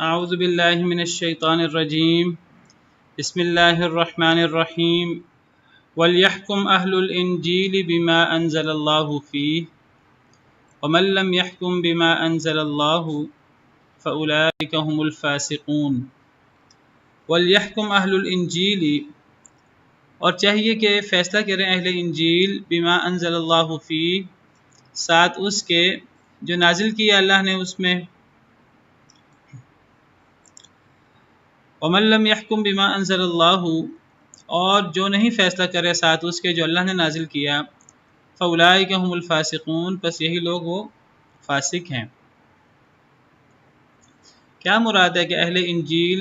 اعوذ باللہ من الشیطان الرجیم بسم اللہ الرحمن الرحیم وَلْيَحْكُمْ أَهْلُ الْإِنْجِيلِ بِمَا أَنزَلَ اللَّهُ فِيهِ وَمَنْ لَمْ يَحْكُمْ بِمَا أَنزَلَ اللَّهُ فَأُولَٰئِكَ هُمُ الْفَاسِقُونَ۔ وَلْيَحْكُمْ أَهْلُ الْإِنْجِيلِ، اور چاہیے کہ فیصلہ کریں اہل انجیل، بما انزل اللہ فی، ساتھ اس کے جو نازل کیا اللہ نے اس میں، وَمَن لَّمْ يَحْكُمْ بِمَا أَنزَلَ اللَّهُ، اور جو نہیں فیصلہ کرے ساتھ اس کے جو اللہ نے نازل کیا، فَأُولَٰئِكَ هُمُ الْفَاسِقُونَ، پس یہی لوگ وہ فاسق ہیں۔ کیا مراد ہے کہ اہل انجیل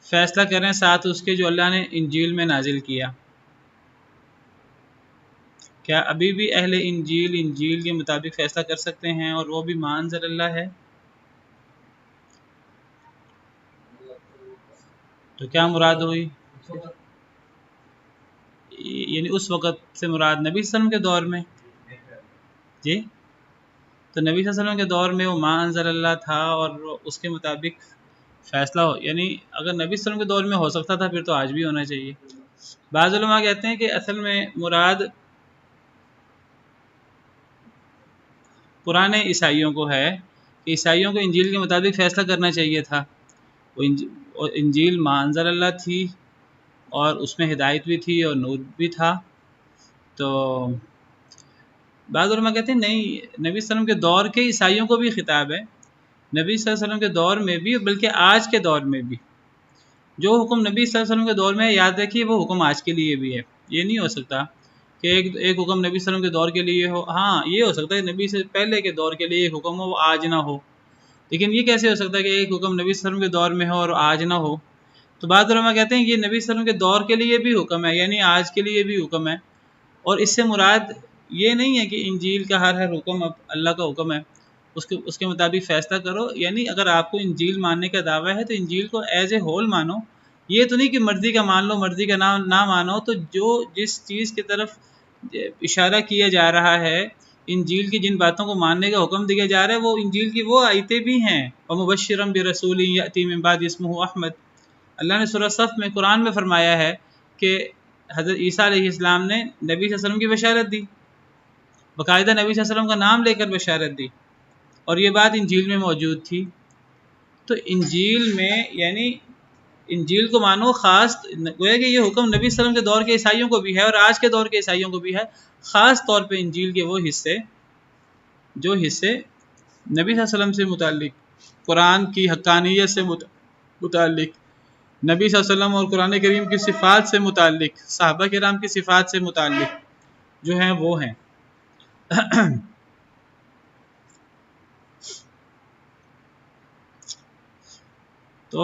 فیصلہ کریں ساتھ اس کے جو اللہ نے انجیل میں نازل کیا؟ کیا ابھی بھی اہل انجیل کے مطابق فیصلہ کر سکتے ہیں، اور وہ بھی ما انزل اللہ ہے؟ تو کیا مراد ہوئی؟ یعنی اس وقت سے مراد نبی صلی اللہ علیہ وسلم کے دور میں؟ جی، تو نبی صلی اللہ علیہ وسلم کے دور میں وہ ما انزل اللہ تھا اور اس کے مطابق فیصلہ یعنی اگر نبی صلی اللہ علیہ وسلم کے دور میں ہو سکتا تھا پھر تو آج بھی ہونا چاہیے۔ بعض علماء کہتے ہیں کہ اصل میں مراد پرانے عیسائیوں کو ہے، کہ عیسائیوں کو انجیل کے مطابق فیصلہ کرنا چاہیے تھا۔ وہ انجیل ما انزل اللہ تھی اور اس میں ہدایت بھی تھی اور نور بھی تھا۔ تو بعض علماء کہتے ہیں نہیں، نبی صلی اللہ علیہ وسلم کے دور کے عیسائیوں کو بھی خطاب ہے، نبی صلی اللہ علیہ وسلم کے دور میں بھی بلکہ آج کے دور میں بھی۔ جو حکم نبی صلی اللہ علیہ وسلم کے دور میں یاد رکھیے وہ حکم آج کے لیے بھی ہے۔ یہ نہیں ہو سکتا کہ ایک حکم نبی صلی اللہ علیہ وسلم کے دور کے لیے ہو، ہاں یہ ہو سکتا ہے نبی سے پہلے کے دور کے لیے ایک حکم ہو وہ آج نہ ہو، لیکن یہ کیسے ہو سکتا ہے کہ ایک حکم نبی صلی اللہ علیہ وسلم کے دور میں ہو اور آج نہ ہو؟ تو بعض علماء کہتے ہیں یہ نبی صلی اللہ علیہ وسلم کے دور کے لیے بھی حکم ہے، یعنی آج کے لیے بھی حکم ہے، اور اس سے مراد یہ نہیں ہے کہ انجیل کا ہر حکم اب اللہ کا حکم ہے، اس کے مطابق فیصلہ کرو۔ یعنی اگر آپ کو انجیل ماننے کا دعویٰ ہے تو انجیل کو ایز اے ہول مانو، یہ تو نہیں کہ مرضی کا مان لو مرضی کا نہ مانو۔ تو جو جس چیز کی طرف اشارہ کیا جا رہا ہے، انجیل کی جن باتوں کو ماننے کا حکم دیا جا رہا ہے وہ انجیل کی وہ آیتیں بھی ہیں۔ وَمُبَشِّرًا بِرَسُولٍ يَأْتِي مِن بَعْدِهِ اسْمُهُ احمد، اللہ نے سورہ صف میں قرآن میں فرمایا ہے کہ حضرت عیسیٰ علیہ السلام نے نبی صلی اللہ علیہ وسلم کی بشارت دی، باقاعدہ نبی صلی اللہ علیہ وسلم کا نام لے کر بشارت دی، اور یہ بات انجیل میں موجود تھی۔ تو انجیل میں یعنی انجیل کو مانو، خاص گویا کہ یہ حکم نبی صلی اللہ علیہ وسلم کے دور کے عیسائیوں کو بھی ہے اور آج کے دور کے عیسائیوں کو بھی ہے، خاص طور پہ انجیل کے وہ حصے جو حصے نبی صلی اللہ علیہ وسلم سے متعلق، قرآن کی حقانیت سے متعلق، نبی صلی اللہ علیہ وسلم اور قرآن کریم کی صفات سے متعلق، صحابہ کرام کی صفات سے متعلق جو ہیں وہ ہیں۔ تو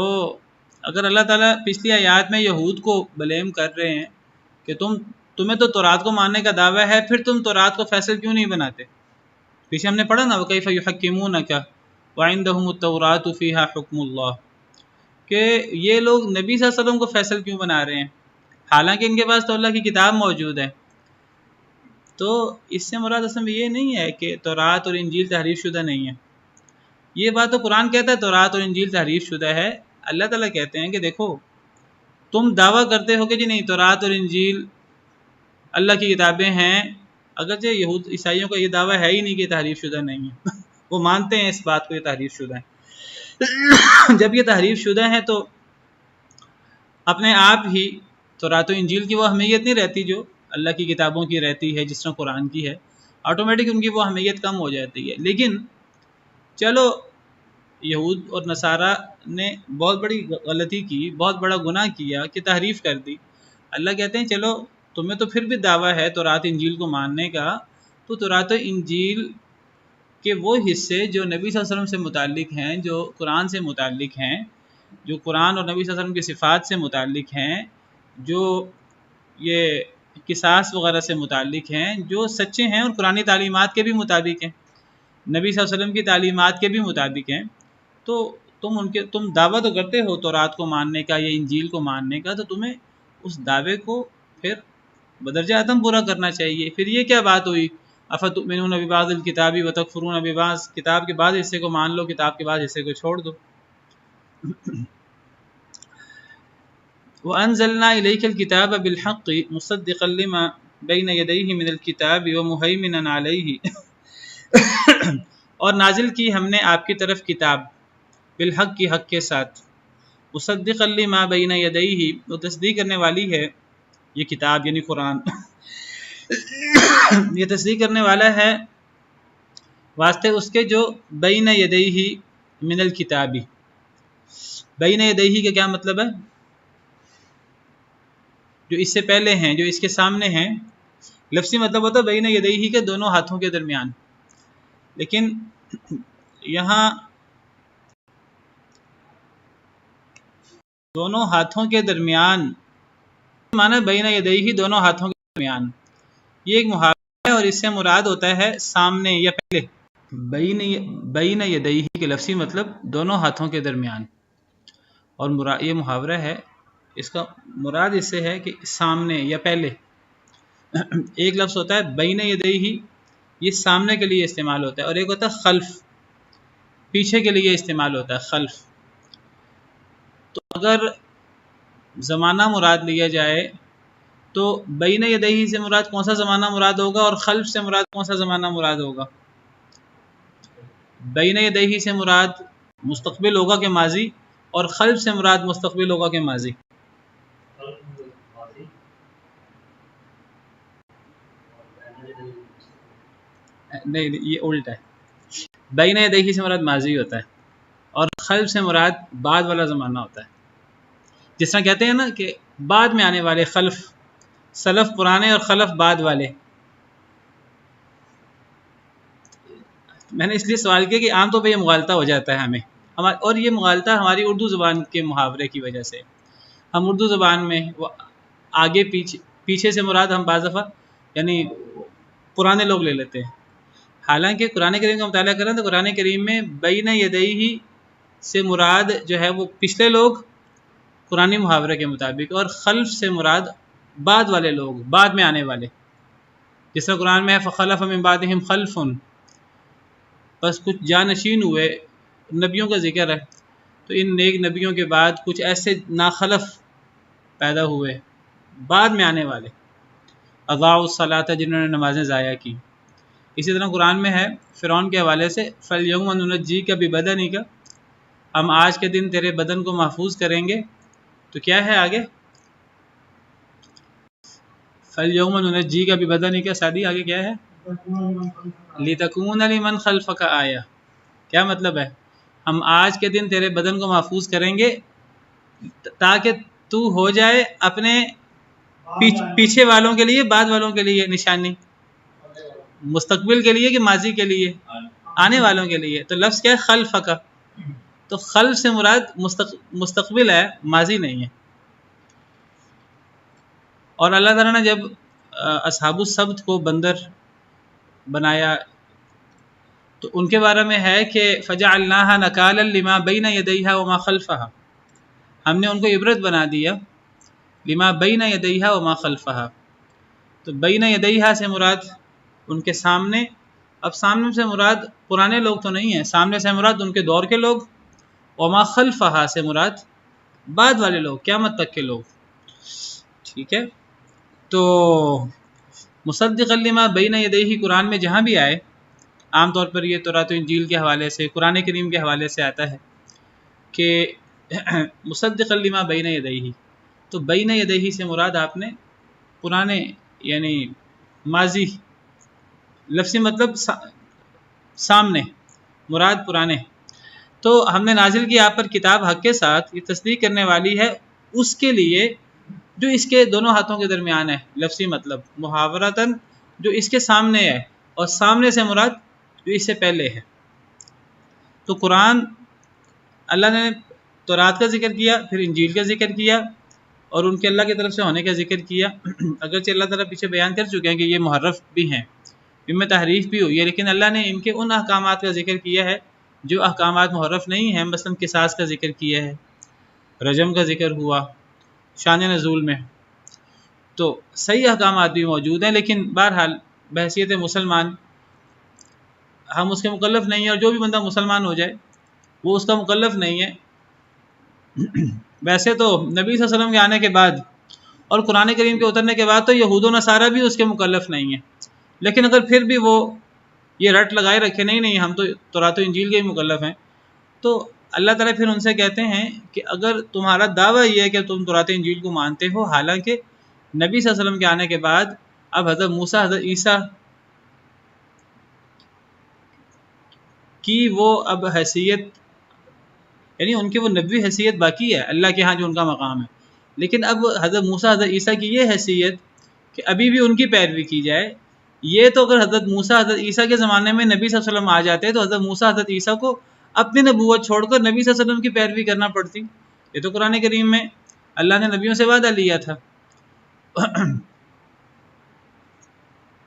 اگر اللہ تعالیٰ پچھلی آیات میں یہود کو بلیم کر رہے ہیں کہ تمہیں تو تورات کو ماننے کا دعویٰ ہے، پھر تم تورات کو فیصل کیوں نہیں بناتے؟ پیچھے ہم نے پڑھا نا وَكَيْفَ يُحَكِّمُونَكَ وَعِندَهُمُ التَّوْرَاةُ فِيهَا حُكْمُ اللَّهِ، کہ یہ لوگ نبی صلی اللہ علیہ وسلم کو فیصل کیوں بنا رہے ہیں حالانکہ ان کے پاس تو اللہ کی کتاب موجود ہے۔ تو اس سے مراد اصل میں یہ نہیں ہے کہ تورات اور انجیل تحریف شدہ نہیں ہے، یہ بات تو قرآن کہتا ہے تورات اور انجیل تحریف شدہ ہے۔ اللہ تعالیٰ کہتے ہیں کہ دیکھو تم دعویٰ کرتے ہو کہ جی نہیں تورات اور انجیل اللہ کی کتابیں ہیں، اگرچہ یہود عیسائیوں کا یہ دعویٰ ہے ہی نہیں کہ یہ تحریف شدہ نہیں ہے، وہ مانتے ہیں اس بات کو یہ تحریف شدہ ہے۔ جب یہ تحریف شدہ ہیں تو اپنے آپ ہی تورات و انجیل کی وہ اہمیت نہیں رہتی جو اللہ کی کتابوں کی رہتی ہے، جس طرح قرآن کی ہے، آٹومیٹک ان کی وہ اہمیت کم ہو جاتی ہے۔ لیکن چلو یہود اور نصارہ نے بہت بڑی غلطی کی، بہت بڑا گناہ کیا کہ تحریف کر دی۔ اللہ کہتے ہیں چلو تمہیں تو پھر بھی دعویٰ ہے تورات انجیل کو ماننے کا، تو تورات و انجیل کے وہ حصے جو نبی صلی اللہ علیہ وسلم سے متعلق ہیں، جو قرآن سے متعلق ہیں، جو قرآن اور نبی صلی اللہ علیہ وسلم کی صفات سے متعلق ہیں، جو یہ قصاص وغیرہ سے متعلق ہیں، جو سچے ہیں اور قرآنی تعلیمات کے بھی مطابق ہیں، نبی صلی اللہ علیہ وسلم کی تعلیمات کے بھی مطابق ہیں، تو تم دعویٰ تو کرتے ہو تورات کو ماننے کا یا انجیل کو ماننے کا، تو تمہیں اس دعوے کو پھر بدرجہ عدم پورا کرنا چاہیے۔ پھر یہ کیا بات ہوئی افتؤمنون ببعض الکتاب وتکفرون ببعض، کتاب کے بعض حصے کو مان لو، کتاب کے بعض حصے کو چھوڑ دو۔ وَأَنزَلْنَا إِلَيْكَ الْكِتَابَ بِالْحَقِّ مُصَدِّقًا لِمَا بَيْنَ يَدَيْهِ مِنَ الْكِتَابِ وَمُهَيْمِنًا عَلَيْهِ اور نازل کی ہم نے آپ کی طرف کتاب بالحق کی حق کے ساتھ، مصدقا لما بین یدیہ وہ تصدیق کرنے والی ہے، یہ کتاب یعنی قرآن یہ تصدیق کرنے والا ہے واسطے اس کے جو بین یدیہ من الکتابی، بین یدیہ کا کیا مطلب ہے؟ جو اس سے پہلے ہیں، جو اس کے سامنے ہیں، لفظی مطلب ہوتا ہے بین یدیہ کے دونوں ہاتھوں کے درمیان، لیکن یہاں دونوں ہاتھوں کے درمیان معنی بین یدیہ دونوں ہاتھوں کے درمیان، یہ ایک محاورہ ہے اور اس سے مراد ہوتا ہے سامنے یا پہلے، بین یدیہ کے لفظی مطلب دونوں ہاتھوں کے درمیان، اور یہ محاورہ ہے، اس کا مراد اس سے ہے کہ سامنے یا پہلے ایک لفظ ہوتا ہے بین یدیہ، یہ سامنے کے لیے استعمال ہوتا ہے، اور ایک ہوتا ہے خلف، پیچھے کے لیے استعمال ہوتا ہے خلف۔ تو اگر زمانہ مراد لیا جائے تو بین یدیہ سے مراد کون سا زمانہ مراد ہوگا اور خلف سے مراد کون سا زمانہ مراد ہوگا؟ بین یدیہ سے مراد مستقبل ہوگا کہ ماضی، اور خلف سے مراد مستقبل ہوگا کہ ماضی؟ نہیں یہ الٹا ہے، بین یدیہ سے مراد ماضی ہوتا ہے اور خلف سے مراد بعد والا زمانہ ہوتا ہے، جس طرح کہتے ہیں نا کہ بعد میں آنے والے خلف، سلف پرانے اور خلف بعد والے۔ میں نے اس لیے سوال کیا کہ عام طور پہ یہ مغالطہ ہو جاتا ہے ہمیں، اور یہ مغالطہ ہماری اردو زبان کے محاورے کی وجہ سے، ہم اردو زبان میں وہ آگے پیچھے سے مراد ہم بعض دفعہ یعنی پرانے لوگ لے لیتے ہیں، حالانکہ قرآن کریم کا مطالعہ کریں تو قرآن کریم میں بین یدیہ سے مراد جو ہے وہ پچھلے لوگ قرآنی محاورے کے مطابق، اور خلف سے مراد بعد والے لوگ، بعد میں آنے والے، جس طرح قرآن میں ہے فخلف من بعدہم خلف، بس کچھ جانشین ہوئے، نبیوں کا ذکر ہے، تو ان نیک نبیوں کے بعد کچھ ایسے ناخلف پیدا ہوئے بعد میں آنے والے، اضاعوا الصلاۃ جنہوں نے نمازیں ضائع کی۔ اسی طرح قرآن میں ہے فرعون کے حوالے سے فَالْيَوْمَ نُنَجِّيكَ بِبَدَنِكَ، ہم آج کے دن تیرے بدن کو محفوظ کریں گے، تو کیا ہے آگے؟ فَالْيَوْمَ نُنَجِّيكَ بِبَدَنِكَ، سادی آگے کیا ہے؟ لِتَكُونَ لِمَنْ خَلْفَكَ آیَةً، کیا مطلب ہے؟ ہم آج کے دن تیرے بدن کو محفوظ کریں گے تاکہ تو ہو جائے اپنے پیچھے والوں کے لیے، بعد والوں کے لیے نشانی، مستقبل کے لیے کہ ماضی کے لیے؟ آنے والوں کے لیے۔ تو لفظ کیا ہے؟ خلفک، تو خلف سے مراد مستقبل ہے، ماضی نہیں ہے۔ اور اللہ تعالیٰ نے جب اصحاب السبت کو بندر بنایا تو ان کے بارے میں ہے کہ فجعلناها نکالا لما بین یدیہا وما خلفہا، ہم نے ان کو عبرت بنا دیا لما بین یدیہا وما خلفہا، تو بین یدیہا سے مراد ان کے سامنے، اب سامنے سے مراد پرانے لوگ تو نہیں ہیں، سامنے سے مراد ان کے دور کے لوگ، وما خلفہا سے مراد بعد والے لوگ، قیامت تک کے لوگ، ٹھیک ہے۔ تو مصدقا لما بین یدیہ قرآن میں جہاں بھی آئے، عام طور پر یہ تورات و انجیل کے حوالے سے، قرآن کریم کے حوالے سے آتا ہے کہ مصدقا لما بین یدیہ، تو بین یدیہ سے مراد آپ نے پرانے یعنی ماضی، لفظی مطلب سامنے، مراد پرانے۔ تو ہم نے نازل کی آپ پر کتاب حق کے ساتھ، یہ تصدیق کرنے والی ہے اس کے لیے جو اس کے دونوں ہاتھوں کے درمیان ہے، لفظی مطلب محاورتاً جو اس کے سامنے ہے، اور سامنے سے مراد جو اس سے پہلے ہے۔ تو قرآن اللہ نے تورات کا ذکر کیا، پھر انجیل کا ذکر کیا، اور ان کے اللہ کی طرف سے ہونے کا ذکر کیا، اگرچہ اللہ تعالیٰ پیچھے بیان کر چکے ہیں کہ یہ محرف بھی ہیں، ان میں تحریف بھی ہوئی ہے، لیکن اللہ نے ان کے ان احکامات کا ذکر کیا ہے جو احکامات محرف نہیں ہیں، مثلا قصاص کا ذکر کیا ہے، رجم کا ذکر ہوا شان نزول میں، تو صحیح احکامات بھی موجود ہیں، لیکن بہرحال بحیثیت مسلمان ہم اس کے مکلف نہیں ہیں، اور جو بھی بندہ مسلمان ہو جائے وہ اس کا مکلف نہیں ہے ویسے تو نبی صلی اللہ علیہ وسلم کے آنے کے بعد اور قرآن کریم کے اترنے کے بعد تو یہود و نصارہ بھی اس کے مکلف نہیں ہیں، لیکن اگر پھر بھی وہ یہ رٹ لگائے رکھے نہیں ہم تو تورات و انجیل کے ہی مکلف ہیں، تو اللہ تعالیٰ پھر ان سے کہتے ہیں کہ اگر تمہارا دعویٰ یہ ہے کہ تم تورات و انجیل کو مانتے ہو، حالانکہ نبی صلی اللہ علیہ وسلم کے آنے کے بعد اب حضرت موسیٰ حضرت عیسیٰ کی وہ اب حیثیت، یعنی ان کی وہ نبوی حیثیت باقی ہے اللہ کے ہاں جو ان کا مقام ہے، لیکن اب حضرت موسیٰ حضرت عیسیٰ کی یہ حیثیت کہ ابھی بھی ان کی پیروی کی جائے، یہ تو اگر حضرت موسیٰ حضرت عیسیٰ کے زمانے میں نبی صلی اللہ علیہ وسلم آ جاتے تو حضرت موسیٰ حضرت عیسیٰ کو اپنی نبوت چھوڑ کر نبی صلی اللہ علیہ وسلم کی پیروی کرنا پڑتی۔ یہ تو قرآن کریم میں اللہ نے نبیوں سے وعدہ لیا تھا۔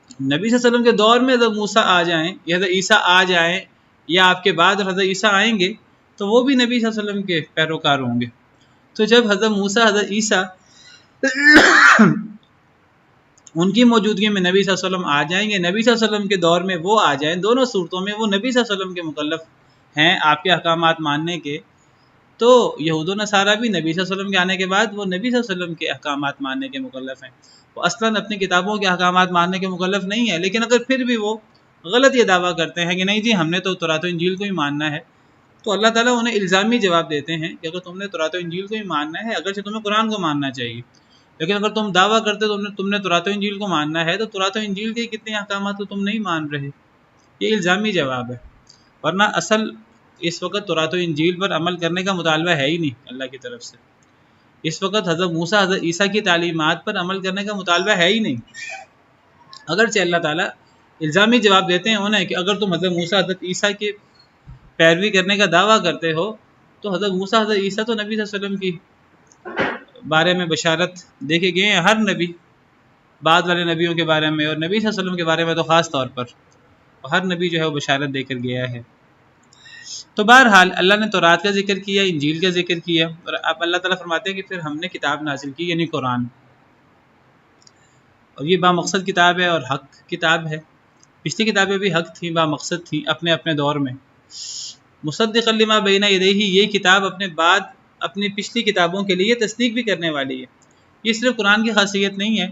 نبی صلی اللہ علیہ وسلم کے دور میں حضرت موسیٰ آ جائیں یا حضرت عیسیٰ آ جائیں یا آپ کے بعد حضرت عیسیٰ آئیں گے تو وہ بھی نبی صلی اللہ علیہ وسلم کے پیروکار ہوں گے۔ تو جب حضرت موسیٰ حضرت عیسیٰ ان کی موجودگی میں نبی صلی اللہ علیہ وسلم آ جائیں گے، نبی صلی اللہ علیہ وسلم کے دور میں وہ آ جائیں، دونوں صورتوں میں وہ نبی صلی اللہ علیہ وسلم کے مکلف ہیں آپ کے احکامات ماننے کے، تو یہود و نصارہ بھی نبی صلی اللہ علیہ وسلم کے آنے کے بعد وہ نبی صلی اللہ علیہ وسلم کے احکامات ماننے کے مکلف ہیں۔ وہ اصلاً اپنی کتابوں کے احکامات ماننے کے مکلف نہیں ہے، لیکن اگر پھر بھی وہ غلط یہ دعویٰ کرتے ہیں کہ نہیں جی ہم نے تو تورات و انجیل کو ہی ماننا ہے، تو اللہ تعالیٰ انہیں الزامی جواب دیتے ہیں کہ اگر تم نے تورات و انجیل کو ہی ماننا ہے، اگرچہ تمہیں قرآن کو ماننا چاہیے، لیکن اگر تم دعویٰ کرتے تم نے تورات و انجیل کو ماننا ہے، تو تورات و انجیل کے کتنے احکامات تو تم نہیں مان رہے۔ یہ الزامی جواب ہے، ورنہ اصل اس وقت تورات و انجیل پر عمل کرنے کا مطالبہ ہے ہی نہیں اللہ کی طرف سے۔ اس وقت حضرت موسیٰ حضرت عیسیٰ کی تعلیمات پر عمل کرنے کا مطالبہ ہے ہی نہیں، اگرچہ اللہ تعالیٰ الزامی جواب دیتے ہیں انہیں کہ اگر تم حضرت موسیٰ حضرت عیسیٰ کی پیروی کرنے کا دعویٰ کرتے ہو تو حضرت موسیٰ حضرت عیسیٰ تو نبی صلی اللہ علیہ وسلم کی بارے میں بشارت دیکھے گئے ہیں، ہر نبی بعد والے نبیوں کے بارے میں اور نبی صلی اللہ علیہ وسلم کے بارے میں تو خاص طور پر ہر نبی جو ہے وہ بشارت دے کر گیا ہے۔ تو بہرحال اللہ نے تورات کا ذکر کیا، انجیل کا ذکر کیا، اور اب اللہ تعالیٰ فرماتے ہیں کہ پھر ہم نے کتاب نازل کی یعنی قرآن، اور یہ بامقصد کتاب ہے اور حق کتاب ہے۔ پچھلی کتابیں بھی حق تھیں، بامقصد تھیں اپنے اپنے دور میں۔ مصدقا لما بین یدیہ، یہ کتاب اپنے بعد اپنی پچھلی کتابوں کے لیے تصدیق بھی کرنے والی ہے۔ یہ صرف قرآن کی خاصیت نہیں ہے،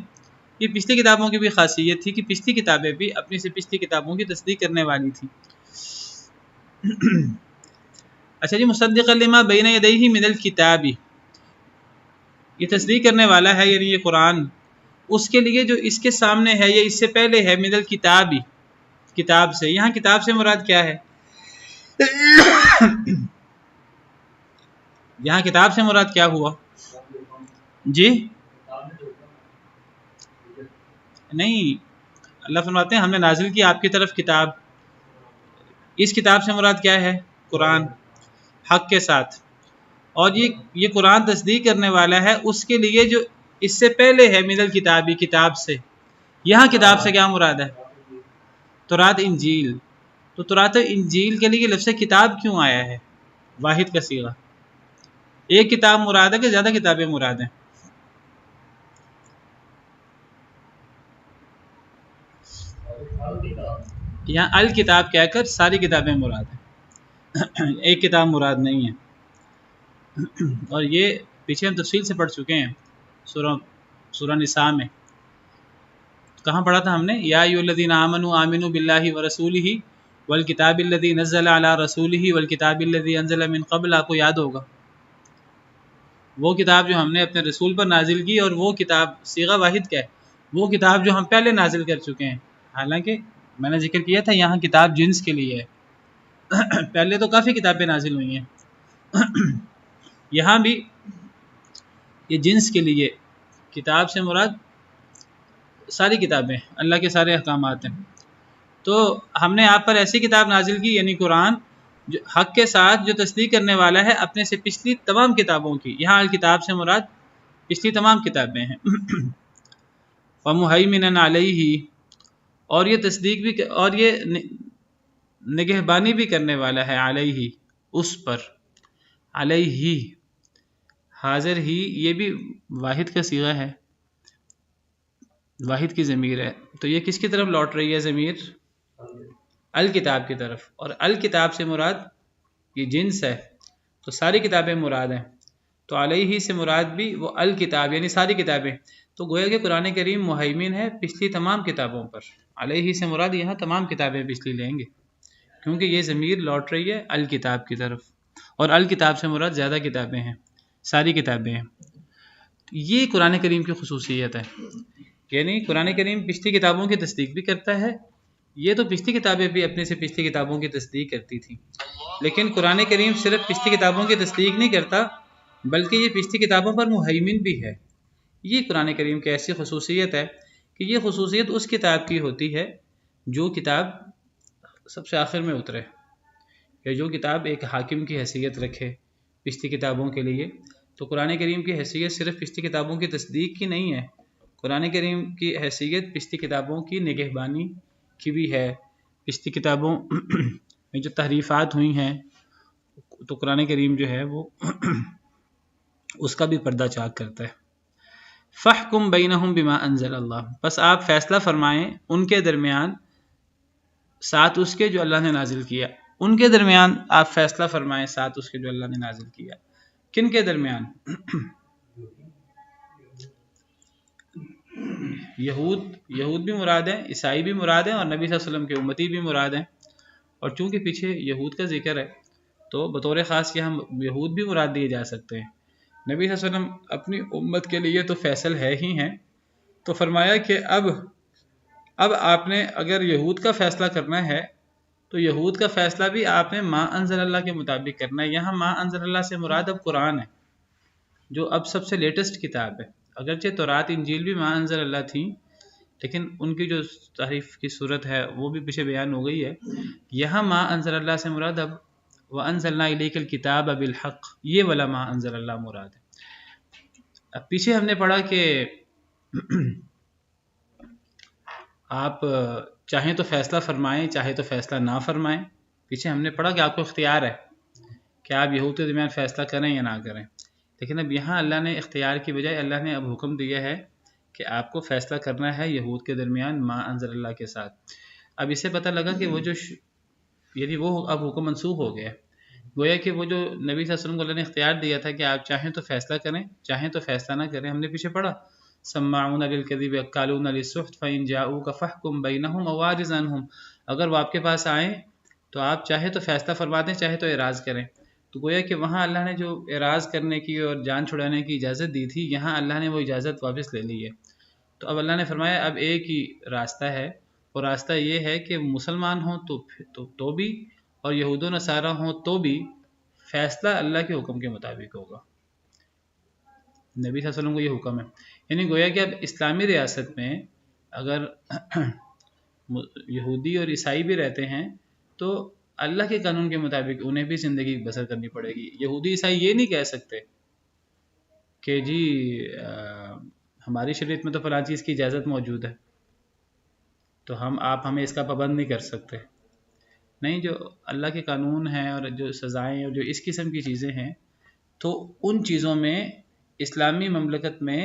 یہ پچھلی کتابوں کی بھی خاصیت تھی کہ پچھلی کتابیں بھی اپنی سے پچھلی کتابوں کی تصدیق کرنے والی تھیں۔ اچھا جی، مصدقا لما بین یدیہ من الکتاب، یہ تصدیق کرنے والا ہے یعنی یہ قرآن اس کے لیے جو اس کے سامنے ہے یا اس سے پہلے ہے، من الکتاب، کتاب سے۔ یہاں کتاب سے مراد کیا ہے؟ یہاں کتاب سے مراد کیا ہوا جی؟ نہیں، اللہ فرماتے ہیں ہم نے نازل کی آپ کی طرف کتاب، اس کتاب سے مراد کیا ہے؟ قرآن، حق کے ساتھ، اور یہ قرآن تصدیق کرنے والا ہے اس کے لیے جو اس سے پہلے ہے، من الکتابی، کتاب سے۔ یہاں کتاب سے کیا مراد ہے؟ تورات انجیل۔ تو تورات انجیل کے لیے لفظ کتاب کیوں آیا ہے؟ واحد کا صیغہ، ایک کتاب مراد ہے کہ زیادہ کتابیں مراد ہیں؟ یہاں الکتاب کہہ کر ساری کتابیں مراد ہیں، ایک کتاب مراد نہیں ہے، اور یہ پیچھے ہم تفصیل سے پڑھ چکے ہیں سورہ نساء میں۔ کہاں پڑھا تھا ہم نے؟ یا ایھا الذین آمنوا آمنوا باللہ ورسولہ والکتاب الذی نزل علی رسولہ والکتاب الذی انزل من قبل، آپ کو یاد ہوگا وہ کتاب جو ہم نے اپنے رسول پر نازل کی، اور وہ کتاب صیغہ واحد کا ہے، وہ کتاب جو ہم پہلے نازل کر چکے ہیں۔ حالانکہ میں نے ذکر کیا تھا یہاں کتاب جنس کے لیے ہے، پہلے تو کافی کتابیں نازل ہوئی ہیں، یہاں بھی یہ جنس کے لیے کتاب سے مراد ساری کتابیں، اللہ کے سارے احکامات ہیں۔ تو ہم نے آپ پر ایسی کتاب نازل کی یعنی قرآن، جو حق کے ساتھ جو تصدیق کرنے والا ہے اپنے سے پچھلی تمام کتابوں کی۔ یہاں الکتاب سے مراد پچھلی تمام کتابیں ہیں۔ وَمُهَيْمِنًا عَلَيْهِ، اور یہ تصدیق بھی اور یہ نگہبانی بھی کرنے والا ہے، علیہ، اس پر، علیہ، حاضر ہی، یہ بھی واحد کا صیغہ ہے، واحد کی ضمیر ہے، تو یہ کس کی طرف لوٹ رہی ہے ضمیر؟ الکتاب کی طرف، اور الکتاب سے مراد یہ جنس ہے، تو ساری کتابیں مراد ہیں۔ تو علیہ سے مراد بھی وہ الکتاب یعنی ساری کتابیں، تو گویا کہ قرآن کریم مہیمن ہے پچھلی تمام کتابوں پر، علیہ سے مراد یہاں تمام کتابیں پچھلی لیں گے، کیونکہ یہ ضمیر لوٹ رہی ہے الکتاب کی طرف، اور الکتاب سے مراد زیادہ کتابیں ہیں، ساری کتابیں ہیں۔ یہ قرآن کریم کی خصوصیت ہے، یعنی قرآن کریم پچھلی کتابوں کی تصدیق بھی کرتا ہے، یہ تو پچھلی کتابیں بھی اپنے سے پچھلی کتابوں کی تصدیق کرتی تھیں، لیکن قرآن کریم صرف پچھلی کتابوں کی تصدیق نہیں کرتا بلکہ یہ پچھلی کتابوں پر مہیمن بھی ہے۔ یہ قرآن کریم کی ایسی خصوصیت ہے کہ یہ خصوصیت اس کتاب کی ہوتی ہے جو کتاب سب سے آخر میں اترے، یا جو کتاب ایک حاکم کی حیثیت رکھے پچھلی کتابوں کے لیے۔ تو قرآن کریم کی حیثیت صرف پچھلی کتابوں کی تصدیق کی نہیں ہے، قرآن کریم کی حیثیت پچھلی کتابوں کی نگہبانی کی بھی ہے۔ پچھلی کتابوں میں جو تحریفات ہوئی ہیں تو قرآن کریم جو ہے وہ اس کا بھی پردہ چاک کرتا ہے۔ فَاحْكُمْ بَيْنَهُمْ بِمَا أَنزَلَ اللَّهُ، بس آپ فیصلہ فرمائیں ان کے درمیان ساتھ اس کے جو اللہ نے نازل کیا، ان کے درمیان آپ فیصلہ فرمائیں ساتھ اس کے جو اللہ نے نازل کیا۔ کن کے درمیان؟ یہود بھی مراد ہیں، عیسائی بھی مراد ہیں، اور نبی صلی اللہ علیہ وسلم کے امتی بھی مراد ہیں۔ اور چونکہ پیچھے یہود کا ذکر ہے تو بطور خاص یہاں یہود بھی مراد دیے جا سکتے ہیں۔ نبی صلی اللہ علیہ وسلم اپنی امت کے لیے تو فیصل ہے ہی ہیں، تو فرمایا کہ اب آپ نے اگر یہود کا فیصلہ کرنا ہے تو یہود کا فیصلہ بھی آپ نے ما انزل اللہ کے مطابق کرنا ہے۔ یہاں ما انزل اللہ سے مراد اب قرآن ہے، جو اب سب سے لیٹسٹ کتاب ہے۔ اگرچہ تورات انجیل بھی ما انزل اللہ تھی، لیکن ان کی جو تحریف کی صورت ہے وہ بھی پیچھے بیان ہو گئی ہے۔ یہاں ما انزل اللہ سے مراد اب وَأَنزَلْنَا إِلَيْكَ الْكِتَابَ بِالْحَقِّ، یہ والا ما انزل اللہ مراد ہے۔ اب پیچھے ہم نے پڑھا کہ آپ چاہیں تو فیصلہ فرمائیں، چاہے تو فیصلہ نہ فرمائیں۔ پیچھے ہم نے پڑھا کہ آپ کو اختیار ہے کہ آپ یہود کے درمیان فیصلہ کریں یا نہ کریں، لیکن اب یہاں اللہ نے اختیار کی بجائے اللہ نے اب حکم دیا ہے کہ آپ کو فیصلہ کرنا ہے یہود کے درمیان ما انزل اللہ کے ساتھ۔ اب اس سے پتہ لگا کہ وہ جو یعنی وہ اب حکم منسوخ ہو گیا، گویا کہ وہ جو نبی صلی اللہ علیہ وسلم کو اللہ نے اختیار دیا تھا کہ آپ چاہیں تو فیصلہ کریں، چاہیں تو فیصلہ نہ کریں، ہم نے پیچھے پڑھا سماعون للکذب اکالون للسحت فإن جاؤوک فاحکم بینہم او اعرض عنہم، اگر وہ آپ کے پاس آئیں تو آپ چاہے تو فیصلہ فرما دیں، چاہے تو اعراض کریں۔ تو گویا کہ وہاں اللہ نے جو اعراض کرنے کی اور جان چھڑانے کی اجازت دی تھی، یہاں اللہ نے وہ اجازت واپس لے لی ہے۔ تو اب اللہ نے فرمایا اب ایک ہی راستہ ہے، اور راستہ یہ ہے کہ مسلمان ہوں تو بھی اور یہود و نصارہ ہوں تو بھی فیصلہ اللہ کے حکم کے مطابق ہوگا۔ نبی صلی اللہ علیہ وسلم کو یہ حکم ہے، یعنی گویا کہ اب اسلامی ریاست میں اگر یہودی اور عیسائی بھی رہتے ہیں تو اللہ کے قانون کے مطابق انہیں بھی زندگی بسر کرنی پڑے گی۔ یہودی عیسائی یہ نہیں کہہ سکتے کہ جی ہماری شریعت میں تو فلاں چیز کی اجازت موجود ہے تو آپ ہمیں اس کا پابند نہیں کر سکتے۔ نہیں، جو اللہ کے قانون ہیں اور جو سزائیں اور جو اس قسم کی چیزیں ہیں، تو ان چیزوں میں اسلامی مملکت میں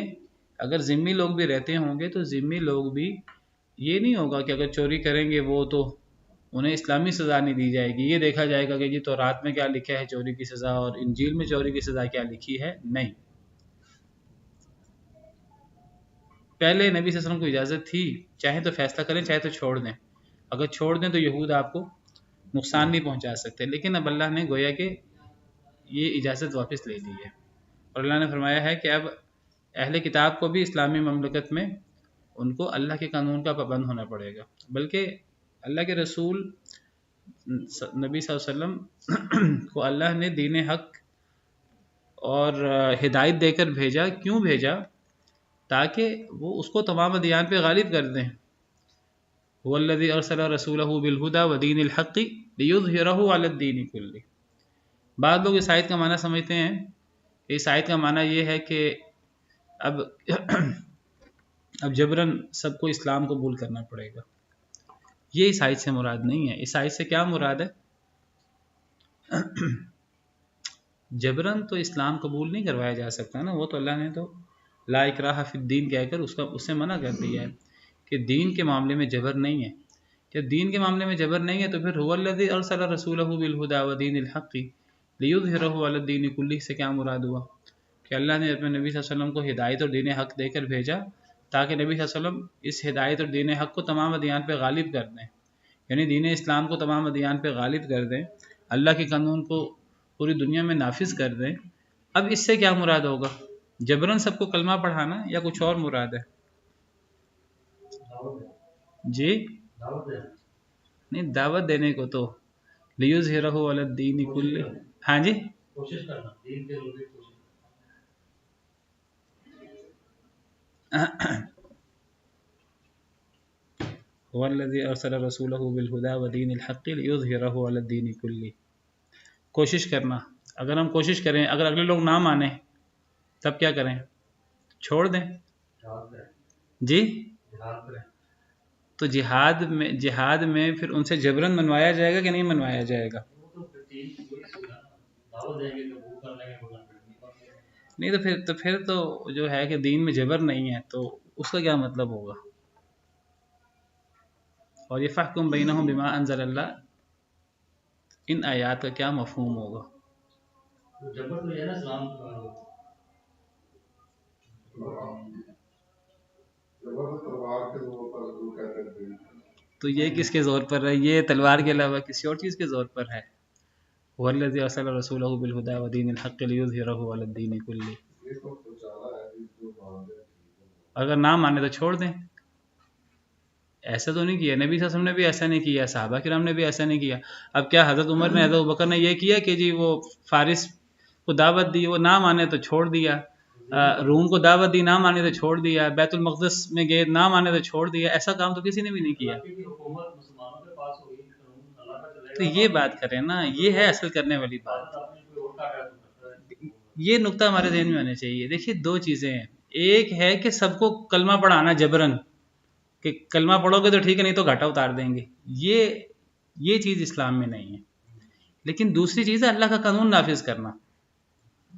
اگر ذمی لوگ بھی رہتے ہوں گے تو ذمی لوگ بھی یہ نہیں ہوگا کہ اگر چوری کریں گے وہ تو انہیں اسلامی سزا نہیں دی جائے گی، یہ دیکھا جائے گا کہ جی تورات میں کیا لکھا ہے چوری کی سزا اور انجیل میں چوری کی سزا کیا لکھی ہے۔ نہیں، پہلے نبی صلی اللہ علیہ وسلم کو اجازت تھی چاہے تو فیصلہ کریں چاہے تو چھوڑ دیں، اگر چھوڑ دیں تو یہود آپ کو نقصان نہیں پہنچا سکتے، لیکن اب اللہ نے گویا کہ یہ اجازت واپس لے لی ہے، اور اللہ نے فرمایا ہے کہ اب اہل کتاب کو بھی اسلامی مملکت میں ان کو اللہ کے قانون کا پابند ہونا پڑے گا، بلکہ اللہ کے رسول نبی صلی اللہ علیہ وسلم کو اللہ نے دین حق اور ہدایت دے کر بھیجا۔ کیوں بھیجا؟ تاکہ وہ اس کو تمام ادیان پہ غالب کر دیں۔ هو الذی ارسل رسولہ بالہدی ودین الحق لیظہرہ علی الدین کلہ۔ بعض لوگ اس آیت کا معنی سمجھتے ہیں، اس آیت کا معنی یہ ہے کہ اب جبراً سب کو اسلام قبول کرنا پڑے گا۔ یہ اس آیت سے مراد نہیں ہے۔ اس آیت سے کیا مراد ہے؟ جبراً تو اسلام قبول نہیں کروایا جا سکتا نا، وہ تو اللہ نے تو لا اکراہ فی الدین کہہ کر اس سے منع کر دیا ہے کہ دین کے معاملے میں جبر نہیں ہے۔ جب دین کے معاملے میں جبر نہیں ہے تو پھر هو الذی ارسل رسولہ بالہدی ودین الحق لیظہرہ علی الدین کلہ سے کیا مراد ہوا؟ کہ اللہ نے اپنے نبی صلی اللہ علیہ وسلم کو ہدایت اور دین حق دے کر بھیجا تاکہ نبی صلی اللہ علیہ وسلم اس ہدایت اور دین حق کو تمام ادیان پہ غالب کر دیں، یعنی دین اسلام کو تمام ادیان پہ غالب کر دیں، اللہ کے قانون کو پوری دنیا میں نافذ کر دیں۔ اب اس سے کیا مراد ہوگا؟ جبرن سب کو کلمہ پڑھانا یا کچھ اور مراد ہے؟ جی نہیں، دعوت دینے کو تو لیظہرہ علی الدین کلہ، ہاں جی کوشش کرنا دین کے لوگوں کی هو الذی ارسل رسولہ بالہدی ودین الحق لیظہرہ علی الدین کلہ۔ کوشش کرنا، اگر ہم کوشش کریں، اگر اگلے لوگ نہ مانیں تب کیا کریں؟ چھوڑ دیں؟ جی تو جہاد میں پھر ان سے جبرن منوایا جائے گا کہ نہیں منوایا جائے گا؟ نہیں تو پھر تو جو ہے کہ دین میں جبر نہیں ہے تو اس کا کیا مطلب ہوگا؟ اور یہ فحکم بینہم بما انزل اللہ، ان آیات کا کیا مفہوم ہوگا؟ جبر تو یہ نا اسلام تو یہ کس کے زور پر ہے؟ یہ تلوار کے علاوہ کسی اور چیز کے زور پر ہے؟ هو الذی ارسل رسولہ بالہدی ودین الحق لیظہرہ علی الدین کلہ۔ اگر نہ مانے تو چھوڑ دیں، ایسا تو نہیں کیا نبی صلی اللہ علیہ وسلم نے بھی ایسا نہیں کیا، صحابہ کرام نے بھی ایسا نہیں کیا۔ اب کیا حضرت عمر نے حضرت ابوبکر نے یہ کیا کہ جی وہ فارس کو دعوت دی، وہ نہ مانے تو چھوڑ دیا، روم کو دعوت دی نہ مانے تو چھوڑ دیا، بیت المقدس میں گئے نہ مانے تو چھوڑ دیا، ایسا کام تو کسی نے بھی نہیں کیا۔ تو یہ بات کریں نا، یہ ہے اصل کرنے والی بات، یہ نقطہ ہمارے ذہن میں ہونا چاہیے۔ دیکھیے دو چیزیں ہیں، ایک ہے کہ سب کو کلمہ پڑھانا جبرن، کہ کلمہ پڑھو گے تو ٹھیک ہے نہیں تو گھاٹا اتار دیں گے، یہ چیز اسلام میں نہیں ہے۔ لیکن دوسری چیز ہے اللہ کا قانون نافذ کرنا۔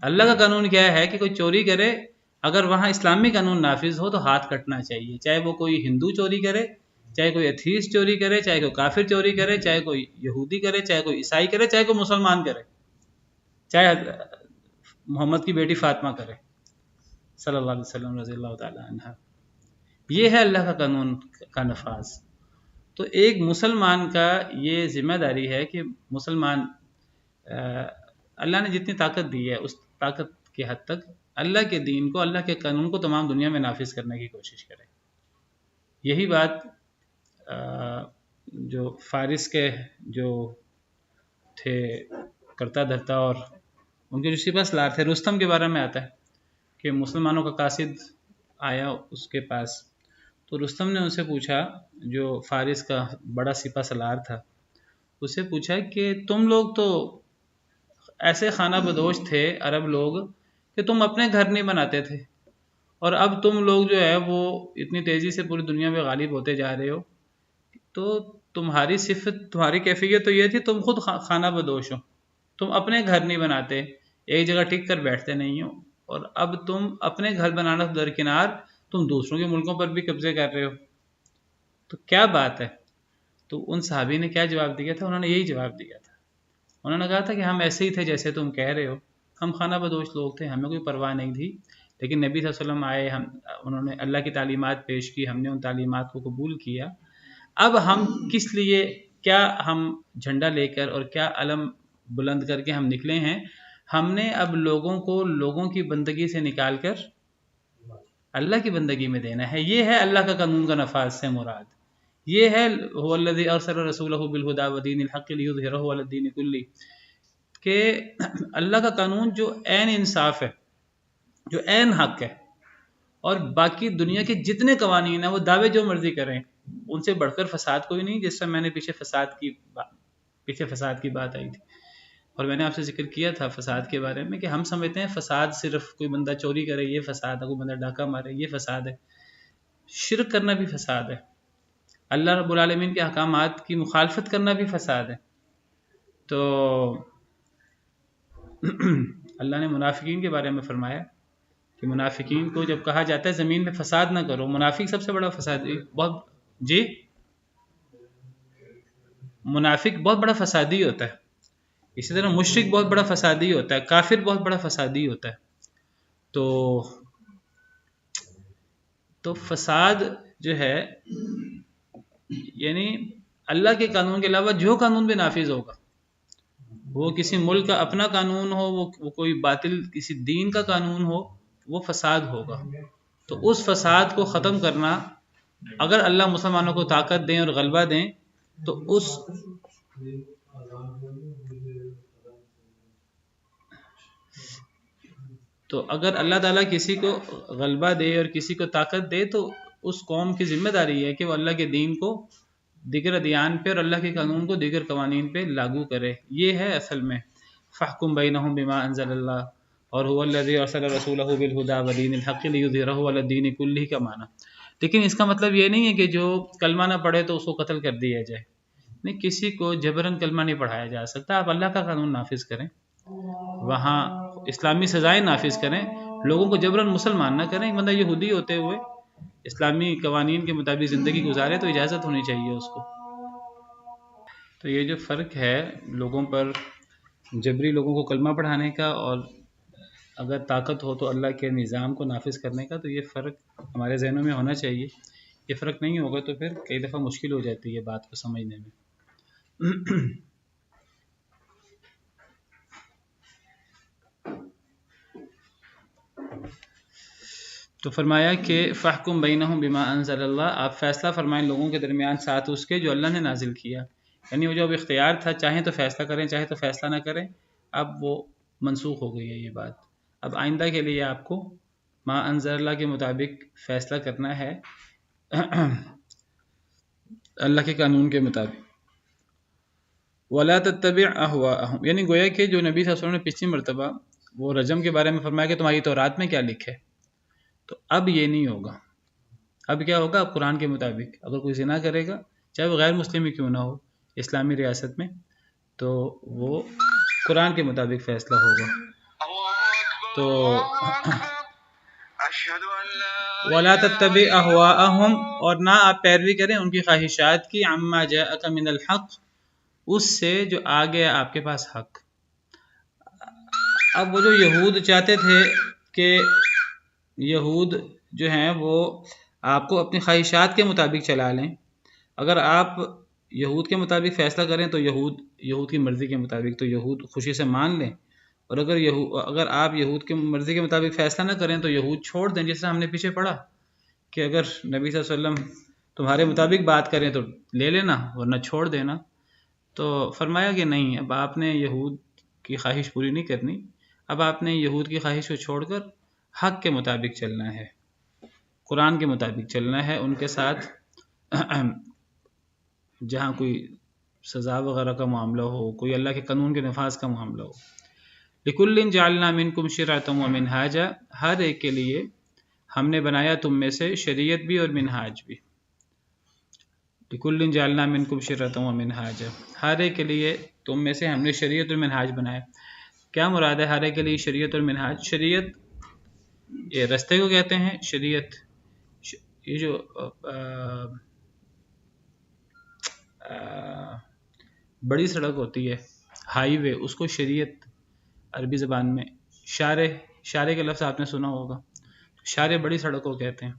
اللہ کا قانون کیا ہے کہ کوئی چوری کرے، اگر وہاں اسلامی قانون نافذ ہو تو ہاتھ کٹنا چاہیے، چاہے وہ کوئی ہندو چوری کرے، چاہے کوئی ایتھیسٹ چوری کرے، چاہے کوئی کافر چوری کرے، چاہے کوئی یہودی کرے، چاہے کوئی عیسائی کرے، چاہے کوئی مسلمان کرے، چاہے محمد کی بیٹی فاطمہ کرے صلی اللہ علیہ وسلم رضی اللہ تعالی عنہ۔ یہ ہے اللہ کا قانون کا نفاذ۔ تو ایک مسلمان کا یہ ذمہ داری ہے کہ مسلمان اللہ نے جتنی طاقت دی ہے اس طاقت کی حد تک اللہ کے دین کو، اللہ کے قانون کو تمام دنیا میں نافذ کرنے کی کوشش کرے۔ یہی بات جو فارس کے جو تھے کرتا دھرتا اور ان کے جو سپہ سالار تھے، رستم کے بارے میں آتا ہے کہ مسلمانوں کا قاصد آیا اس کے پاس، تو رستم نے ان سے پوچھا، جو فارس کا بڑا سپہ سالار تھا، اسے پوچھا کہ تم لوگ تو ایسے خانہ بدوش تھے عرب لوگ کہ تم اپنے گھر نہیں بناتے تھے، اور اب تم لوگ جو ہے وہ اتنی تیزی سے پوری دنیا میں غالب ہوتے جا رہے ہو، تو تمہاری صفت، تمہاری کیفیت تو یہ تھی تم خود خانہ بدوش ہو، تم اپنے گھر نہیں بناتے، ایک جگہ ٹک کر بیٹھتے نہیں ہو، اور اب تم اپنے گھر بنانا درکنار تم دوسروں کے ملکوں پر بھی قبضے کر رہے ہو، تو کیا بات ہے؟ تو ان صحابی نے کیا جواب دیا تھا؟ انہوں نے یہی جواب دیا تھا، انہوں نے کہا تھا کہ ہم ایسے ہی تھے جیسے تم کہہ رہے ہو، ہم خانہ بدوش لوگ تھے، ہمیں کوئی پرواہ نہیں تھی، لیکن نبی صلی اللہ علیہ وسلم آئے، انہوں نے اللہ کی تعلیمات پیش کی، ہم نے ان تعلیمات کو قبول کیا، اب ہم کس لیے، کیا ہم جھنڈا لے کر اور کیا علم بلند کر کے ہم نکلے ہیں؟ ہم نے اب لوگوں کو لوگوں کی بندگی سے نکال کر اللہ کی بندگی میں دینا ہے۔ یہ ہے اللہ کا قانون کا نفاذ سے مراد، یہ ہے هو الذی ارسل رسولہ بالہدی ودین الحق لیظہرہ علی الدین کلہ، کہ اللہ کا قانون جو عین انصاف ہے، جو عین حق ہے، اور باقی دنیا کے جتنے قوانین ہیں وہ دعوے جو مرضی کریں، ان سے بڑھ کر فساد کوئی نہیں، جس سے میں نے پیچھے فساد کی بات آئی تھی، اور میں نے آپ سے ذکر کیا تھا فساد کے بارے میں کہ ہم سمجھتے ہیں فساد صرف کوئی بندہ چوری کرے یہ فساد ہے، کوئی بندہ ڈاکہ مارے یہ فساد ہے، شرک کرنا بھی فساد ہے، اللہ رب العالمین کے احکامات کی مخالفت کرنا بھی فساد ہے۔ تو اللہ نے منافقین کے بارے میں فرمایا کہ منافقین کو جب کہا جاتا ہے زمین میں فساد نہ کرو، منافق سب سے بڑا فساد، جی منافق بہت بڑا فسادی ہوتا ہے، اسی طرح مشرک بہت بڑا فسادی ہوتا ہے، کافر بہت بڑا فسادی ہوتا ہے، تو فساد جو ہے یعنی اللہ کے قانون کے علاوہ جو قانون بھی نافذ ہوگا، وہ کسی ملک کا اپنا قانون ہو، وہ کوئی باطل کسی دین کا قانون ہو، وہ فساد ہوگا۔ تو اس فساد کو ختم کرنا، اگر اللہ مسلمانوں کو طاقت دیں اور غلبہ دیں تو اگر اللہ تعالیٰ کسی کو غلبہ دے اور کسی کو طاقت دے تو اس قوم کی ذمہ داری ہے کہ وہ اللہ کے دین کو دیگر ادیان پہ اور اللہ کے قانون کو دیگر قوانین پہ لاگو کرے۔ یہ ہے اصل میں فحکم بینہم بما انزل اللہ اور هو الذی ارسل رسولہ بالہدی ودین الحق لیظہرہ علی الدین کلہ کا معنی۔ لیکن اس کا مطلب یہ نہیں ہے کہ جو کلمہ نہ پڑھے تو اس کو قتل کر دیا جائے، نہیں، کسی کو جبراً کلمہ نہیں پڑھایا جا سکتا۔ آپ اللہ کا قانون نافذ کریں، وہاں اسلامی سزائیں نافذ کریں، لوگوں کو جبراً مسلمان نہ کریں۔ بندہ یہودی ہوتے ہوئے اسلامی قوانین کے مطابق زندگی گزارے تو اجازت ہونی چاہیے اس کو۔ تو یہ جو فرق ہے لوگوں پر جبری لوگوں کو کلمہ پڑھانے کا اور اگر طاقت ہو تو اللہ کے نظام کو نافذ کرنے کا، تو یہ فرق ہمارے ذہنوں میں ہونا چاہیے۔ یہ فرق نہیں ہوگا تو پھر کئی دفعہ مشکل ہو جاتی ہے بات کو سمجھنے میں۔ تو فرمایا کہ فحکم بینہم بما انزل اللہ، آپ فیصلہ فرمائیں لوگوں کے درمیان ساتھ اس کے جو اللہ نے نازل کیا، یعنی وہ جو اب اختیار تھا، چاہیں تو فیصلہ کریں چاہیں تو فیصلہ نہ کریں، اب وہ منسوخ ہو گئی ہے یہ بات۔ اب آئندہ کے لیے آپ کو ما انزل اللہ کے مطابق فیصلہ کرنا ہے، اللہ کے قانون کے مطابق۔ وَلَا تَتَّبِعْ أَهْوَاءَهُمْ، یعنی گویا کہ جو نبی صلی اللہ علیہ وسلم نے پچھلی مرتبہ وہ رجم کے بارے میں فرمایا کہ تمہاری تورات میں کیا لکھے، تو اب یہ نہیں ہوگا۔ اب کیا ہوگا؟ اب قرآن کے مطابق اگر کوئی زنا کرے گا، چاہے وہ غیر مسلم ہی کیوں نہ ہو، اسلامی ریاست میں، تو وہ قرآن کے مطابق فیصلہ ہوگا۔ تو وَلَا تَتَّبِعْ أَهْوَاءَهُمْ، اور نہ آپ پیروی کریں ان کی خواہشات کی، عَمَّا جَاءَكَ مِنَ الْحَقِّ، اس سے جو آ گیا آپ کے پاس حق۔ اب وہ جو یہود چاہتے تھے کہ یہود جو ہیں وہ آپ کو اپنی خواہشات کے مطابق چلا لیں، اگر آپ یہود کے مطابق فیصلہ کریں تو یہود کی مرضی کے مطابق تو یہود خوشی سے مان لیں، اور اگر آپ یہود کی مرضی کے مطابق فیصلہ نہ کریں تو یہود چھوڑ دیں، جیسے ہم نے پیچھے پڑھا کہ اگر نبی صلی اللہ علیہ وسلم تمہارے مطابق بات کریں تو لے لینا ورنہ چھوڑ دینا۔ تو فرمایا کہ نہیں، اب آپ نے یہود کی خواہش پوری نہیں کرنی، اب آپ نے یہود کی خواہش کو چھوڑ کر حق کے مطابق چلنا ہے، قرآن کے مطابق چلنا ہے، ان کے ساتھ جہاں کوئی سزا وغیرہ کا معاملہ ہو، کوئی اللہ کے قانون کے نفاذ کا معاملہ ہو۔ لِكُلٍّ جَعَلْنَا مِنْكُمْ شِرْعَةً وَمِنْهَاجًا، ہر ایک کے لیے ہم نے بنایا تم میں سے شریعت بھی اور منہاج بھی۔ لِكُلٍّ جَعَلْنَا مِنْكُمْ شِرْعَةً وَمِنْهَاجًا، ہر ایک کے لیے تم میں سے ہم نے شریعت اور منہاج بنایا۔ کیا مراد ہے ہر ایک کے لیے شریعت اور منہاج؟ شریعت یہ رستے کو کہتے ہیں، شریعت یہ جو بڑی سڑک ہوتی ہے، ہائی وے، اس کو شریعت عربی زبان میں شارع کا لفظ آپ نے سنا ہوگا، شارع بڑی سڑک کو کہتے ہیں،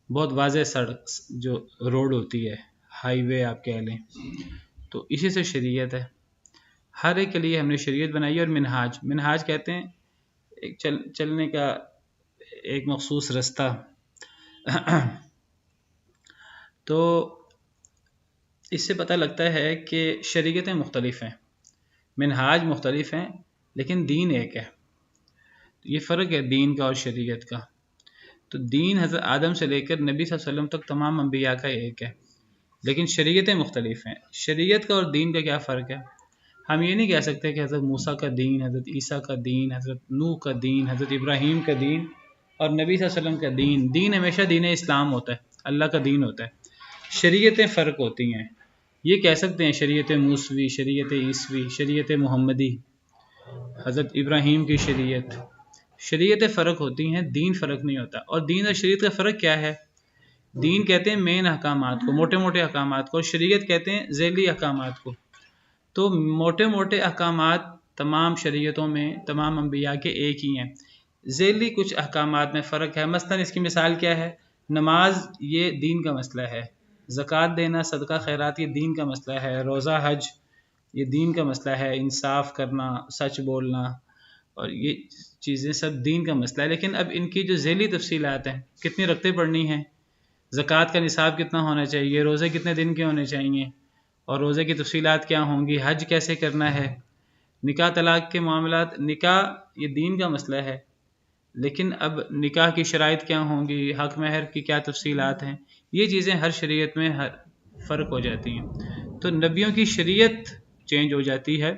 بہت واضح سڑک جو روڈ ہوتی ہے، ہائی وے آپ کہہ لیں، تو اسی سے شریعت ہے۔ ہر ایک کے لیے ہم نے شریعت بنائی، اور منہاج کہتے ہیں ایک چلنے کا ایک مخصوص رستہ۔ تو اس سے پتہ لگتا ہے کہ شریعتیں مختلف ہیں، منہاج مختلف ہیں، لیکن دین ایک ہے۔ یہ فرق ہے دین کا اور شریعت کا۔ تو دین حضرت آدم سے لے کر نبی صلی اللہ علیہ وسلم تک تمام انبیاء کا ایک ہے، لیکن شریعتیں مختلف ہیں۔ شریعت کا اور دین کا کیا فرق ہے؟ ہم یہ نہیں کہہ سکتے کہ حضرت موسیٰ کا دین، حضرت عیسیٰ کا دین، حضرت نوح کا دین، حضرت ابراہیم کا دین اور نبی صلی اللہ علیہ وسلم کا دین ہمیشہ دین اسلام ہوتا ہے، اللہ کا دین ہوتا ہے۔ شریعتیں فرق ہوتی ہیں، یہ کہہ سکتے ہیں شریعت موسوی، شریعت عیسوی، شریعت محمدی، حضرت ابراہیم کی شریعتیں فرق ہوتی ہیں، دین فرق نہیں ہوتا۔ اور دین اور شریعت کا فرق کیا ہے؟ دین کہتے ہیں مین احکامات کو، موٹے موٹے احکامات کو، اور شریعت کہتے ہیں ذیلی احکامات کو۔ تو موٹے موٹے احکامات تمام شریعتوں میں تمام انبیاء کے ایک ہی ہیں، ذیلی کچھ احکامات میں فرق ہے. مثلاً اس کی مثال کیا ہے؟ نماز یہ دین کا مسئلہ ہے، زکوٰۃ دینا، صدقہ خیرات یہ دین کا مسئلہ ہے، روزہ حج یہ دین کا مسئلہ ہے، انصاف کرنا، سچ بولنا، اور یہ چیزیں سب دین کا مسئلہ ہے. لیکن اب ان کی جو ذیلی تفصیلات ہیں، کتنی رکعتیں پڑھنی ہیں، زکوٰۃ کا نصاب کتنا ہونا چاہیے، روزے کتنے دن کے ہونے چاہیے، اور روزے کی تفصیلات کیا ہوں گی، حج کیسے کرنا ہے، نکاح طلاق کے معاملات، نکاح یہ دین کا مسئلہ ہے، لیکن اب نکاح کی شرائط کیا ہوں گی، حق مہر کی کیا تفصیلات ہیں، یہ چیزیں ہر شریعت میں فرق ہو جاتی ہیں. تو نبیوں کی شریعت چینج ہو جاتی ہے،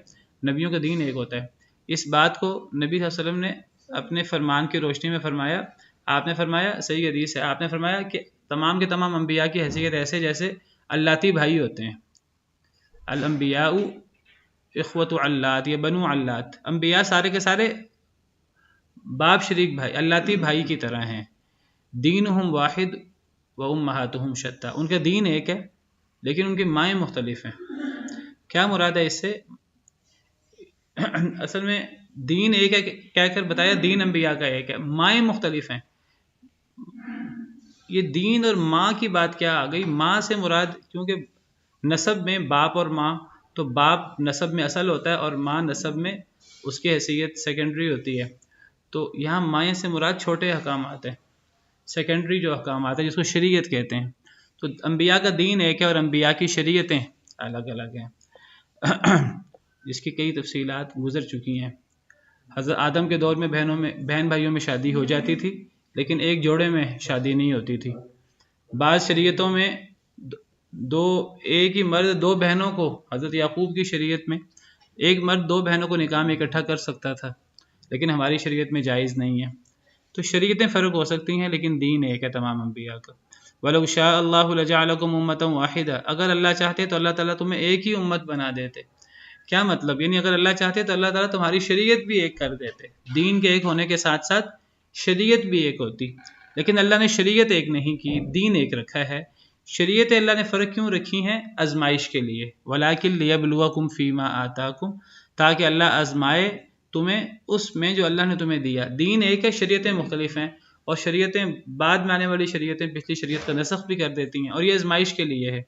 نبیوں کا دین ایک ہوتا ہے. اس بات کو نبی صلی اللہ علیہ وسلم نے اپنے فرمان کی روشنی میں فرمایا. آپ نے فرمایا، صحیح حدیث ہے، آپ نے فرمایا کہ تمام کے تمام انبیاء کی حیثیت ایسے جیسے اللاتی بھائی ہوتے ہیں. الانبیاء اخوت علات، یہ بنو علات، انبیاء سارے کے سارے باپ شریک بھائی، اللاتی بھائی کی طرح ہیں. دینہم واحد و امہاتہم شتیٰ، ان کا دین ایک ہے لیکن ان کی مائیں مختلف ہیں. کیا مراد ہے اس سے؟ اصل میں دین ایک ہے کہہ کر بتایا، دین انبیاء کا ایک ہے، مائیں مختلف ہیں. یہ دین اور ماں کی بات کیا آ گئی؟ ماں سے مراد، کیونکہ نسب میں باپ اور ماں، تو باپ نسب میں اصل ہوتا ہے اور ماں نسب میں اس کی حیثیت سیکنڈری ہوتی ہے. تو یہاں مائیں سے مراد چھوٹے احکامات ہیں، سیکنڈری جو احکامات ہیں جس کو شریعت کہتے ہیں. تو انبیاء کا دین ایک ہے اور انبیاء کی شریعتیں الگ الگ ہیں، جس کی کئی تفصیلات گزر چکی ہیں. حضرت آدم کے دور میں بہن بھائیوں میں شادی ہو جاتی تھی، لیکن ایک جوڑے میں شادی نہیں ہوتی تھی. بعض شریعتوں میں ایک ہی مرد دو بہنوں کو، حضرت یعقوب کی شریعت میں ایک مرد دو بہنوں کو نکاح میں اکٹھا کر سکتا تھا، لیکن ہماری شریعت میں جائز نہیں ہے. تو شریعتیں فرق ہو سکتی ہیں لیکن دین ایک ہے تمام انبیاء کا. وَلَوْ شَاءَ اللَّهُ لَجَعَلَكُمْ أُمَّةً وَاحِدَةً، اگر اللہ چاہتے تو اللہ تعالیٰ تمہیں ایک ہی امت بنا دیتے. کیا مطلب؟ یعنی اگر اللہ چاہتے تو اللہ تعالیٰ تمہاری شریعت بھی ایک کر دیتے. دین کے ایک ہونے کے ساتھ ساتھ شریعت بھی ایک ہوتی، لیکن اللہ نے شریعت ایک نہیں کی، دین ایک رکھا ہے. شریعتیں اللہ نے فرق کیوں رکھی ہیں؟ آزمائش کے لیے. وَلَٰكِن لِيَبْلُوَكُمْ فِي مَا آتَاكُمْ، تاکہ اللہ آزمائے تمہیں اس میں جو اللہ نے تمہیں دیا. دین ایک ہے، شریعتیں مختلف ہیں، اور شریعتیں بعد میں آنے والی شریعتیں پچھلی شریعت کا نسخ بھی کر دیتی ہیں، اور یہ آزمائش کے لیے ہے،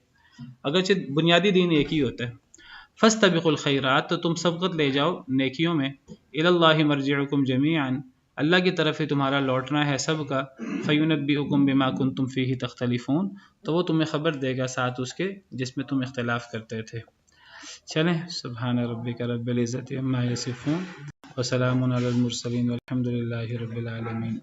اگرچہ بنیادی دین ایک ہی ہوتا ہے. فَاسْتَبِقُوا الْخَيْرَاتِ، تو تم سبقت لے جاؤ نیکیوں میں. إِلَى اللَّهِ مَرْجِعُكُمْ جَمِيعًا، اللہ کی طرف ہی تمہارا لوٹنا ہے سب کا. فَيُنَبِّئُكُم بِمَا كُنتُمْ فِيهِ تَخْتَلِفُونَ، تو وہ تمہیں خبر دے گا ساتھ اس کے جس میں تم اختلاف کرتے تھے. چلیں، سبحان ربک رب العزت عما یصفون وسلام علی المرسلین والحمد للہ رب العالمین.